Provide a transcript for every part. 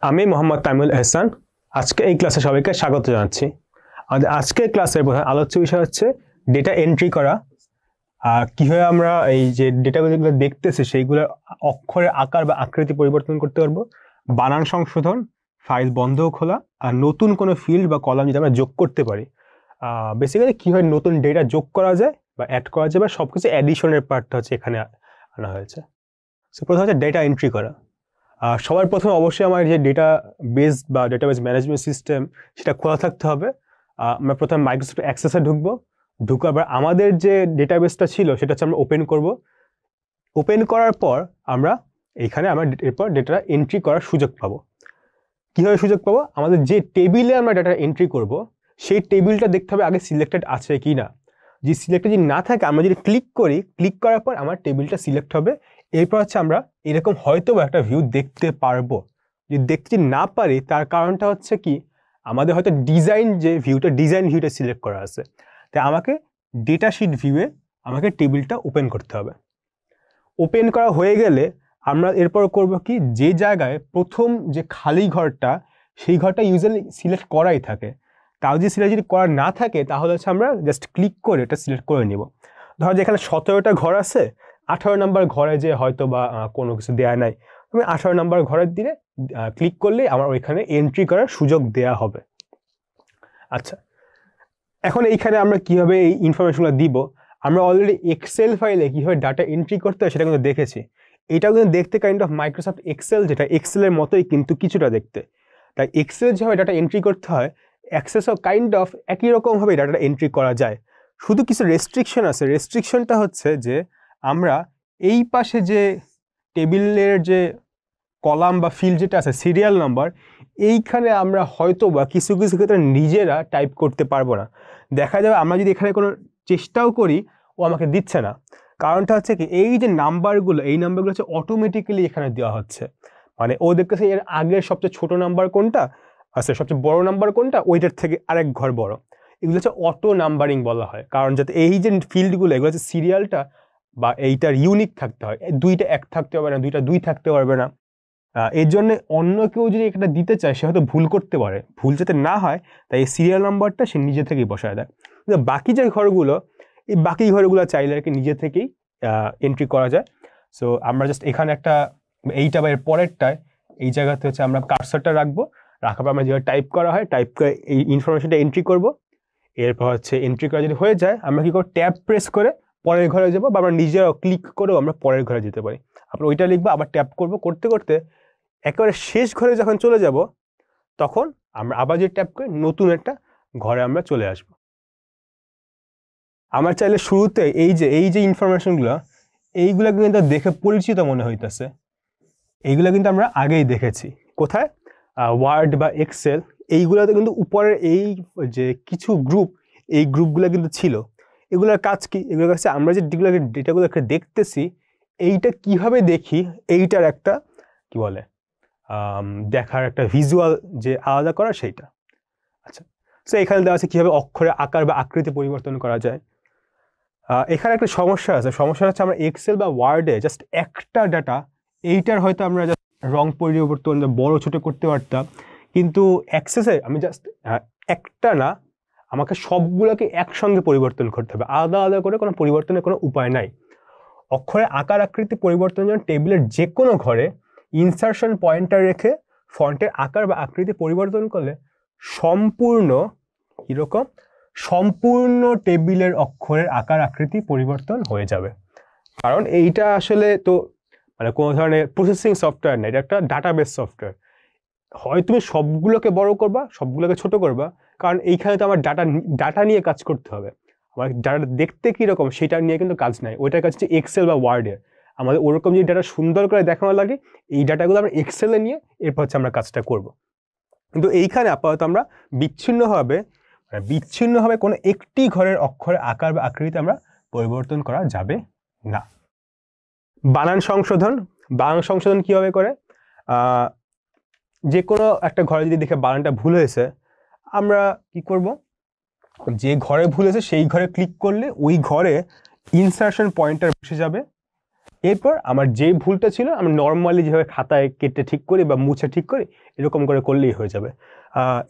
আমি মোহাম্মদ তামিমুল এহসান। আজকে এই ক্লাসে সবাইকে স্বাগত জানাচ্ছি। আমাদের আজকের ক্লাসের প্রধান আলোচ্য বিষয় হচ্ছে ডেটা এন্ট্রি করা। কিভাবে আমরা এই যে ডেটাগুলো যেগুলো দেখতেছি সেইগুলোর অক্ষরের আকার বা আকৃতি পরিবর্তন করতে পারবো, বানান সংশোধন, ফাইল বন্ধ খোলা, আর নতুন কোনো ফিল্ড বা কলাম যদি আমরা যোগ করতে পারি। বেসিক্যালি কীভাবে নতুন ডেটা যোগ করা যায় বা অ্যাড করা যায়, বা সব কিছু অ্যাডিশনের পার্টটা হচ্ছে এখানে আনা হয়েছে। সো প্রথম হচ্ছে ডেটা এন্ট্রি করা। সবার প্রথমে অবশ্যই আমার যে ডেটা বেস বা ডেটাবেস ম্যানেজমেন্ট সিস্টেম সেটা খোলা থাকতে হবে। আমরা প্রথমে মাইক্রোসফট অ্যাক্সেসে ঢুকার পর আমাদের যে ডেটাবেসটা ছিল সেটা হচ্ছে আমরা ওপেন করব। ওপেন করার পর আমরা এইখানে আমরা এরপর ডেটা এন্ট্রি করার সুযোগ পাবো। কীভাবে সুযোগ পাবো? আমাদের যে টেবিলে আমরা ডেটা এন্ট্রি করব সেই টেবিলটা দেখতে হবে আগে সিলেক্টেড আছে কি না। যে সিলেক্টেড যদি না থাকে, আমরা যদি ক্লিক করার পর আমার টেবিলটা সিলেক্ট হবে। এরপর হচ্ছে আমরা এরকম হয়তো একটা ভিউ দেখতে পারবো। যদি দেখতে না পারি তার কারণটা হচ্ছে কি, আমাদের হয়তো ডিজাইন ভিউটা সিলেক্ট করা আছে। তাই আমাকে ডেটা শিট ভিউয়ে আমাকে টেবিলটা ওপেন করতে হবে। ওপেন করা হয়ে গেলে আমরা এরপর করব কি, যে জায়গায় প্রথম যে খালি ঘরটা সেই ঘরটা ইউজুয়ালি সিলেক্ট করাই থাকে। তাও যদি সিলেক্ট যদি করা না থাকে তাহলে হচ্ছে আমরা জাস্ট ক্লিক করে এটা সিলেক্ট করে নিব। ধরো যে এখানে 17টা ঘর আছে, 18 নম্বর ঘরে যে হয়তো বা কোনো কিছু দেয়া নাই, আমি 18 নম্বর ঘরের দিকে ক্লিক করলে আমার ওইখানে এন্ট্রি করার সুযোগ দেয়া হবে। আচ্ছা, এখন এইখানে আমরা কীভাবে এই ইনফরমেশনগুলো দিব? আমরা অলরেডি এক্সেল ফাইলে কীভাবে ডাটা এন্ট্রি করতে হয় সেটা কিন্তু দেখেছি। এটাও কিন্তু দেখতে কাইন্ড অফ মাইক্রোসফট এক্সেল, যেটা এক্সেলের মতোই কিন্তু কিছুটা দেখতে। তাই এক্সেল যেভাবে ডাটা এন্ট্রি করতে হয়, অ্যাক্সেসও কাইন্ড অফ একই রকমভাবে ডাটা এন্ট্রি করা যায়। শুধু কিছু রেস্ট্রিকশন আছে। রেস্ট্রিকশনটা হচ্ছে যে আমরা এই পাশে যে টেবিলের যে কলাম বা ফিল্ড যেটা আছে সিরিয়াল নাম্বার, এইখানে আমরা হয়তো বা কিছু কিছু ক্ষেত্রে নিজেরা টাইপ করতে পারবো না। দেখা যাবে আমরা যদি এখানে কোনো চেষ্টাও করি ও আমাকে দিচ্ছে না। কারণটা হচ্ছে কি, এই যে নাম্বারগুলো, এই নাম্বারগুলো হচ্ছে অটোমেটিক্যালি এখানে দেওয়া হচ্ছে। মানে ও দেখতেছে এর আগের সবচেয়ে ছোট নাম্বার কোনটা, আচ্ছা সবচেয়ে বড় নাম্বার কোনটা, ওইটার থেকে আরেক ঘর বড়। এগুলো হচ্ছে অটো নাম্বারিং বলা হয়। কারণ যাতে এই যে ফিল্ডগুলো, এগুলো হচ্ছে সিরিয়ালটা বা এইটার ইউনিক থাকতে হয়। দুইটা এক থাকতে পারবে না, দুইটা দুই থাকতে পারবে না। এর জন্য অন্য কেউ যদি এটা দিতে চায় সে হয়তো ভুল করতে পারে। ভুল যাতে না হয় তাই এই সিরিয়াল নাম্বারটা সে নিজে থেকেই বসায় দেয়। কিন্তু বাকি যে ঘরগুলো, এই বাকি ঘরগুলো চাইলে আর কি নিজে থেকেই এন্ট্রি করা যায়। সো আমরা জাস্ট এখানে একটা এইটা বা এর পরেরটায় এই জায়গাতে হচ্ছে আমরা কার্সারটা রাখবো। রাখার পর আমরা যেভাবে টাইপ করা হয় টাইপ করে এই ইনফরমেশনটা এন্ট্রি করব। এরপর হচ্ছে এন্ট্রি করা যদি হয়ে যায়, আমরা কি করব, ট্যাব প্রেস করে পরের ঘরে যাবো, বা আমরা নিজেরাও ক্লিক করেও আমরা পরের ঘরে যেতে পারি। আমরা ওইটা লিখবো, আবার ট্যাপ করবো, করতে করতে একেবারে শেষ ঘরে যখন চলে যাব তখন আমরা আবার যে ট্যাপ করে নতুন একটা ঘরে আমরা চলে আসব। আমার চাইলে শুরুতে এই যে ইনফরমেশনগুলো, এইগুলো কিন্তু দেখে পরিচিত মনে হইতেছে। এইগুলো কিন্তু আমরা আগেই দেখেছি। কোথায়? ওয়ার্ড বা এক্সেল, এইগুলোতে কিন্তু উপরের এই যে কিছু গ্রুপ, এই গ্রুপগুলো কিন্তু ছিল। এগুলোর কাজ কি? এগুলোর কাছে আমরা যে ডেটাগুলোকে দেখতেছি, এইটা কিভাবে দেখি, এইটার একটা কি বলে দেখার একটা ভিজুয়াল যে আলাদা করা, সেইটা। আচ্ছা, সো এখানে দেওয়া আছে কীভাবে অক্ষরের আকার বা আকৃতি পরিবর্তন করা যায়। এখানে একটা সমস্যা আছে। সমস্যা হচ্ছে আমরা এক্সেল বা ওয়ার্ডে জাস্ট একটা ডাটা, এইটার হয়তো আমরা জাস্ট রং পরিবর্তন বড় ছোট করতে পারতাম, কিন্তু অ্যাক্সেসে আমি জাস্ট একটা না, আমাকে সবগুলোকে একসঙ্গে পরিবর্তন করতে হবে। আলাদা আলাদা করে কোনো পরিবর্তনের কোনো উপায় নাই। অক্ষরের আকার আকৃতি পরিবর্তনের জন্য টেবিলের যে কোনো ঘরে ইনসারশন পয়েন্টার রেখে ফন্টের আকার বা আকৃতি পরিবর্তন করলে সম্পূর্ণ টেবিলের অক্ষরের আকার আকৃতি পরিবর্তন হয়ে যাবে। কারণ এইটা আসলে তো মানে কোনো ধরনের প্রসেসিং সফটওয়্যার না, এটা একটা ডাটাবেস সফটওয়্যার। হয় তুমি সবগুলোকে বড় করবা, সবগুলোকে ছোট করবা, কারণ এইখানে তো আমার ডাটা নিয়ে কাজ করতে হবে। আমার ডাটা দেখতে কীরকম সেটা নিয়ে কিন্তু কাজ নাই। ওইটার কাজ হচ্ছে এক্সেল বা ওয়ার্ডের। আমাদের ওরকম যদি ডাটা সুন্দর করে দেখানো লাগে, এই ডাটাগুলো আমরা এক্সেলে নিয়ে এরপর হচ্ছে আমরা কাজটা করব। কিন্তু এইখানে আপাতত আমরা বিচ্ছিন্নভাবে কোনো একটি ঘরের অক্ষরের আকার বা আকৃতি আমরা পরিবর্তন করা যাবে না। বানান সংশোধন কীভাবে করে? যে কোনো একটা ঘরে যদি দেখে বানানটা ভুল হয়েছে, আমরা কি করব, যে ঘরে ভুল হয়েছে সেই ঘরে ক্লিক করলে ওই ঘরে ইনসারশন পয়েন্টার বসে যাবে। এরপর আমার যে ভুলটা ছিল আমি নর্মালি যেভাবে খাতায় কেটে ঠিক করি বা মুছে ঠিক করি এরকম করে করলেই হয়ে যাবে।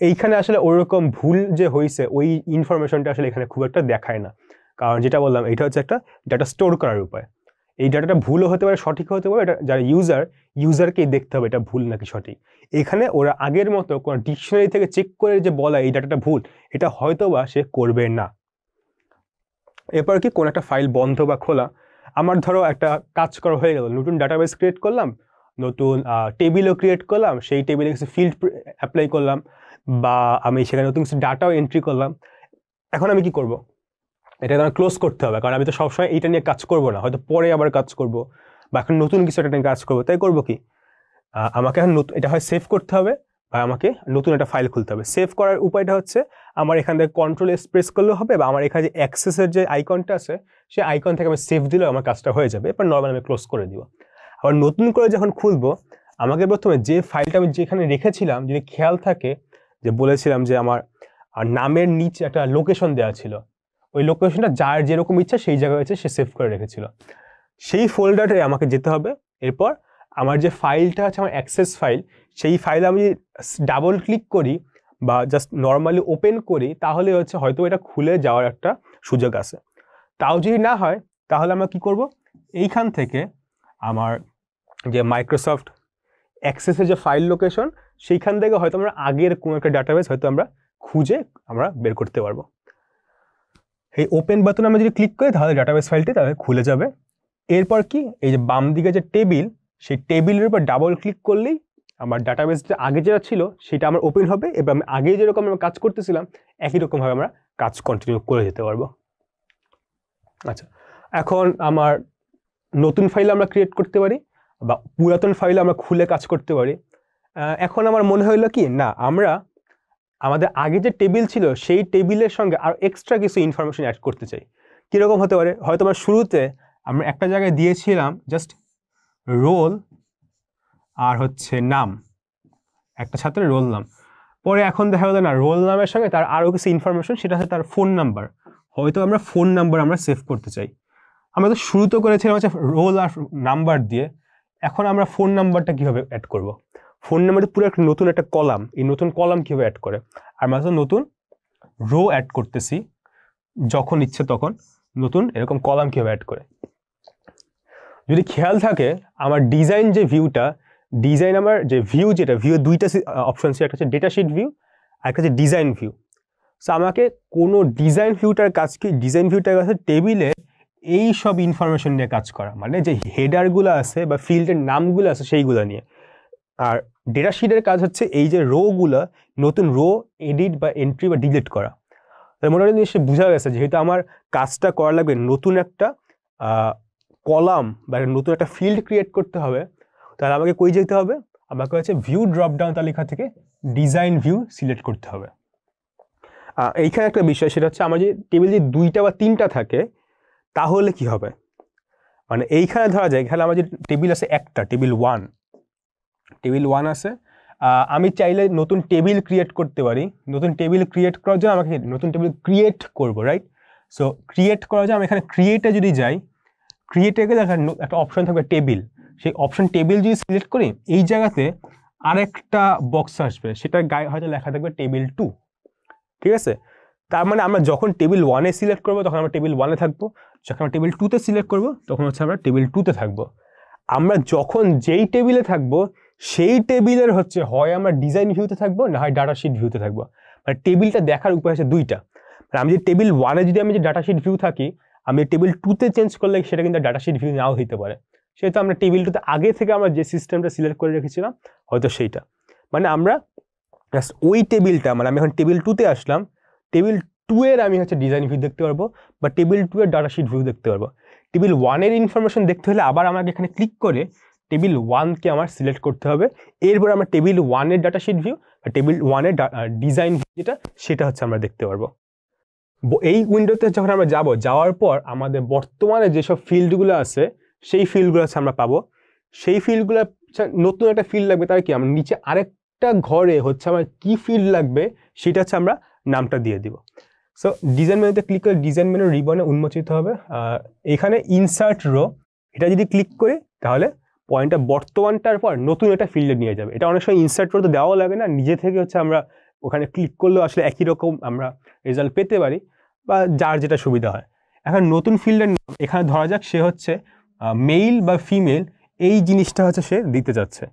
এইখানে আসলে ওরকম ভুল যে হয়েছে ওই ইনফরমেশনটা আসলে এখানে খুব একটা দেখায় না, কারণ যেটা বললাম এটা হচ্ছে একটা ডাটা স্টোর করার উপায়। এই ডাটাটা ভুলও হতে পারে সঠিক হতে পারে, এটা যারা ইউজারকেই দেখতে হবে এটা ভুল নাকি সঠিক। এখানে ওরা আগের মতো কোনো ডিকশনারি থেকে চেক করে যে বলা এই ডাটাটা ভুল, এটা হয়তো বা সে করবে না। এরপর কি কোন একটা ফাইল বন্ধ বা খোলা, আমার ধরো একটা কাজ করা হয়ে গেল, নতুন ডাটাবেস ক্রিয়েট করলাম, নতুন টেবিলও ক্রিয়েট করলাম, সেই টেবিলে কিছু ফিল্ড অ্যাপ্লাই করলাম, বা আমি সেখানে নতুন কিছু ডাটাও এন্ট্রি করলাম। এখন আমি কি করব, এটা আমার ক্লোজ করতে হবে, কারণ আমি তো সবসময় এইটা নিয়ে কাজ করব না, হয়তো পরে আবার কাজ করব বা এখন নতুন কিছু একটা নিয়ে কাজ করবো। তাই করবো কি, আমাকে এখন এটা হয় সেভ করতে হবে বা আমাকে নতুন একটা ফাইল খুলতে হবে। সেভ করার উপায়টা হচ্ছে আমার এখান থেকে কন্ট্রোল এস প্রেস করলেও হবে, বা আমার এখানে যে অ্যাক্সেসের যে আইকনটা আছে সেই আইকন থেকে আমি সেভ দিলেও আমার কাজটা হয়ে যাবে। এরপর নর্মাল আমি ক্লোজ করে দিব। আবার নতুন করে যখন খুলবো আমাকে প্রথমে যে ফাইলটা আমি যেখানে রেখেছিলাম, যদি খেয়াল থাকে যে বলেছিলাম যে আমার নামের নিচে একটা লোকেশন দেওয়া ছিল, ওই লোকেশনটা যার যেরকম ইচ্ছা সেই জায়গায় হচ্ছে সে সেভ করে রেখেছিল, সেই ফোল্ডারে আমাকে যেতে হবে। এরপর আমার যে ফাইলটা আছে আমার অ্যাক্সেস ফাইল, সেই ফাইলে আমি ডাবল ক্লিক করি বা জাস্ট নর্মালি ওপেন করি তাহলে হচ্ছে হয়তো এটা খুলে যাওয়ার একটা সুযোগ আছে। তাও যদি না হয় তাহলে আমরা কি করব, এইখান থেকে আমার যে মাইক্রোসফট অ্যাক্সেসের যে ফাইল লোকেশন সেইখান থেকে হয়তো আমরা আগের কোনো একটা ডাটাবেস হয়তো আমরা খুঁজে আমরা বের করতে পারবো। এই ওপেন বাটনে আমরা যদি ক্লিক করি তাহলে ডাটাবেস ফাইলটি তাহলে খুলে যাবে। এরপর কি, এই যে বাম দিকে যে টেবিল, সেই টেবিলের উপর ডাবল ক্লিক করলেই আমার ডাটাবেসটা আগে যেটা ছিল সেটা আমার ওপেন হবে এবং আগে যেরকম আমরা কাজ করতেছিলাম একই রকমভাবে আমরা কাজ কন্টিনিউ করে যেতে পারবো। আচ্ছা, এখন আমার নতুন ফাইল আমরা ক্রিয়েট করতে পারি বা পুরাতন ফাইল আমরা খুলে কাজ করতে পারি। এখন আমার মনে হইলো কি, না আমরা আমাদের আগে যে টেবিল ছিল সেই টেবিলের সঙ্গে আর এক্সট্রা কিছু ইনফরমেশন অ্যাড করতে চাই। কীরকম হতে পারে, হয়তো আমরা শুরুতে আমরা একটা জায়গায় দিয়েছিলাম জাস্ট রোল আর হচ্ছে নাম, একটা ছাত্রের রোল নাম, পরে এখন দেখা গেল না রোল নামের সঙ্গে তার আরও কিছু ইনফরমেশন, সেটা হচ্ছে তার ফোন নাম্বার, হয়তো আমরা ফোন নাম্বার আমরা সেভ করতে চাই। আমরা তো শুরুতে করেছিলাম হচ্ছে রোল আর নাম্বার দিয়ে, এখন আমরা ফোন নাম্বারটা কীভাবে অ্যাড করব, ফোন নাম্বারটা পুরো একটা নতুন একটা কলাম, এই নতুন কলাম কীভাবে অ্যাড করে, আমরা তো নতুন রো অ্যাড করতেছি, যখন ইচ্ছে তখন নতুন এরকম কলাম কীভাবে অ্যাড করে। যদি খেয়াল থাকে আমার ডিজাইন যে ভিউটা, ডিজাইন আমার যে ভিউ, যেটা ভিউ দুইটা অপশন ছিল, একটা হচ্ছে ডেটা শিট ভিউ আর একটা হচ্ছে ডিজাইন ভিউ। সো আমাকে কোনো ডিজাইন ভিউটার কাজ কি, ডিজাইন ভিউটার কাছে টেবিলে এই সব ইনফরমেশন নিয়ে কাজ করা, মানে যে হেডারগুলো আছে বা ফিল্ডের নামগুলো আছে সেইগুলো নিয়ে। আর ডেটা শিটের কাজ হচ্ছে এই যে রোগুলো, নতুন রো এডিট বা এন্ট্রি বা ডিলিট করা। তার মোটামুটি জিনিসটা বোঝা গেছে, যেহেতু আমার কাজটা করা লাগবে নতুন একটা কলাম বা নতুন একটা ফিল্ড ক্রিয়েট করতে হবে, তাহলে আমাকে কই যেতে হবে, আমাকে হচ্ছে ভিউ ড্রপডাউন তালিকা থেকে ডিজাইন ভিউ সিলেক্ট করতে হবে। এইখানে একটা বিষয়, সেটা হচ্ছে আমার যে টেবিল যদি দুইটা বা তিনটা থাকে তাহলে কি হবে, মানে এইখানে ধরা যায় এখানে আমার যে টেবিল আছে একটা, টেবিল ওয়ান আছে, আমি চাইলে নতুন টেবিল ক্রিয়েট করতে পারি। নতুন টেবিল ক্রিয়েট করার জন্য আমাকে নতুন টেবিল ক্রিয়েট করবো, রাইট? সো ক্রিয়েট করার জন্য আমি এখানে ক্রিয়েটে যদি যাই, ক্রিয়েটে গেলে একটা অপশন থাকবে টেবিল, সেই অপশন টেবিল যদি সিলেক্ট করি এই জায়গাতে আরেকটা বক্স আসবে, সেটার গায়ে হয়তো লেখা থাকবে টেবিল 2, ঠিক আছে? তার মানে আমরা যখন টেবিল 1-এ সিলেক্ট করবো তখন আমরা টেবিল 1-এ থাকবো, যখন আমরা টেবিল 2-তে সিলেক্ট করবো তখন হচ্ছে আমরা টেবিল 2-তে থাকবো। আমরা যখন যেই টেবিলে থাকবো সেই টেবিলের হচ্ছে হয় আমরা ডিজাইন ভিউতে থাকবো, না হয় ডাটা শিট ভিউতে থাকবো। মানে টেবিলটা দেখার উপায় হচ্ছে দুইটা, মানে আমি যদি টেবিল 1-এ যদি আমি যে ডাটা শিট ভিউ থাকি, আমি টেবিল 2-তে চেঞ্জ করলে সেটা কিন্তু ডাটা শিট ভিউ নাও হইতে পারে। সেহেতু আমরা টেবিল 2-তে আগে থেকে আমরা যে সিস্টেমটা সিলেক্ট করে রেখেছিলাম হয়তো সেইটা, মানে আমরা জাস্ট ওই টেবিলটা, মানে আমি এখন টেবিল 2-তে আসলাম, টেবিল 2-এর আমি হচ্ছে ডিজাইন ভিউ দেখতে পারবো বা টেবিল 2-এর ডাটা শিট ভিউ দেখতে পারবো। টেবিল 1-এর ইনফরমেশন দেখতে হলে আবার আমাকে এখানে ক্লিক করে টেবিল 1-কে আমার সিলেক্ট করতে হবে, এরপর আমরা টেবিল 1-এর ডাটা শিট ভিউ বা টেবিল 1-এর ডিজাইন ভিউ যেটা সেটা হচ্ছে আমরা দেখতে পারবো। এই উইন্ডোতে যখন আমরা যাওয়ার পর আমাদের বর্তমানে যেসব ফিল্ডগুলো আছে সেই ফিল্ডগুলো হচ্ছে আমরা পাবো। সেই ফিল্ডগুলো নতুন একটা ফিল্ড লাগবে, তার কি আমরা নিচে আরেকটা ঘরে হচ্ছে আমার কি ফিল্ড লাগবে সেটা হচ্ছে আমরা নামটা দিয়ে দিব। সো ডিজাইন মেনুতে ক্লিক করে ডিজাইন মেনু রিবনে উন্মোচিত হবে, এখানে ইনসার্ট রো এটা যদি ক্লিক করি তাহলে পয়েন্টটা বর্তমানটার পর নতুন একটা ফিল্ডে নিয়ে যাবে। এটা অনেক সময় ইনসার্ট করতে দেওয়াও লাগে না, নিজে থেকে হচ্ছে আমরা ওখানে ক্লিক করলেও আসলে একই রকম আমরা রেজাল্ট পেতে পারি, বা যার যেটা সুবিধা হয়। এখন নতুন ফিল্ডের এখানে ধরা যাক সে হচ্ছে মেল বা ফিমেল, এই জিনিসটা হচ্ছে সে দিতে যাচ্ছে।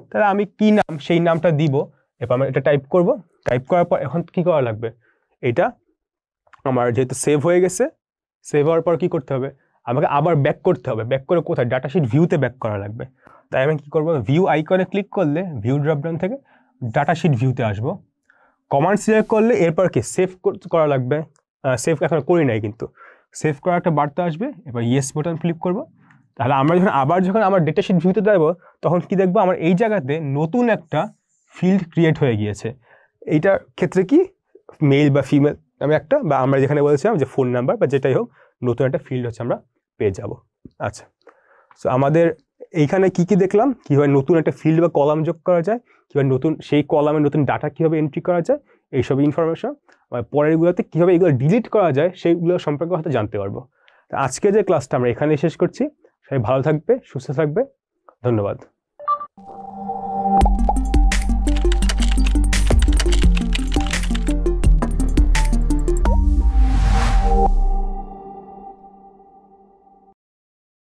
তাহলে আমি কি নাম, সেই নামটা দিব। এরপর আমরা এটা টাইপ করব। টাইপ করার পর এখন কি করা লাগবে, এটা আমার যেহেতু সেভ হয়ে গেছে, সেভ হওয়ার পর কি করতে হবে, আমাকে আবার ব্যাক করতে হবে। ব্যাক করে কোথায়, ডাটাশিট ভিউতে ব্যাক করা লাগবে। তাই আমি কি করবো, ভিউ আইকনে ক্লিক করলে ভিউ ড্রপডাউন থেকে ডাটাশিট ভিউতে আসবো। কমান্ড সিলেক্ট করলে এরপর কি সেভ করা লাগবে। সেভ এখন করি নাই, কিন্তু সেভ করার একটা বার্তা আসবে। এবার ইয়েস বাটন ক্লিক করব। তাহলে আমরা যখন আমার ডেটাশিট ভিউতে যাবো, তখন কি দেখবো, আমার এই জায়গাতে নতুন একটা ফিল্ড ক্রিয়েট হয়ে গিয়েছে। এইটার ক্ষেত্রে কি মেল বা ফিমেল আমি একটা, বা আমরা যেখানে বলেছিলাম যে ফোন নাম্বার বা যেটাই হোক, নতুন একটা ফিল্ড হচ্ছে আমরা পেয়ে যাব। আচ্ছা, সো আমাদের এইখানে কি কি দেখলাম, কীভাবে নতুন একটা ফিল্ড বা কলাম যোগ করা যায়, কীভাবে নতুন সেই কলামে নতুন ডাটা কীভাবে এন্ট্রি করা যায়, এইসব ইনফরমেশন পরেরগুলোতে কীভাবে এগুলো ডিলিট করা যায় সেইগুলো সম্পর্কে হয়তো জানতে পারবো। আজকে যে ক্লাসটা আমরা এখানে শেষ করছি। সবাই ভালো থাকবে, সুস্থ থাকবে, ধন্যবাদ।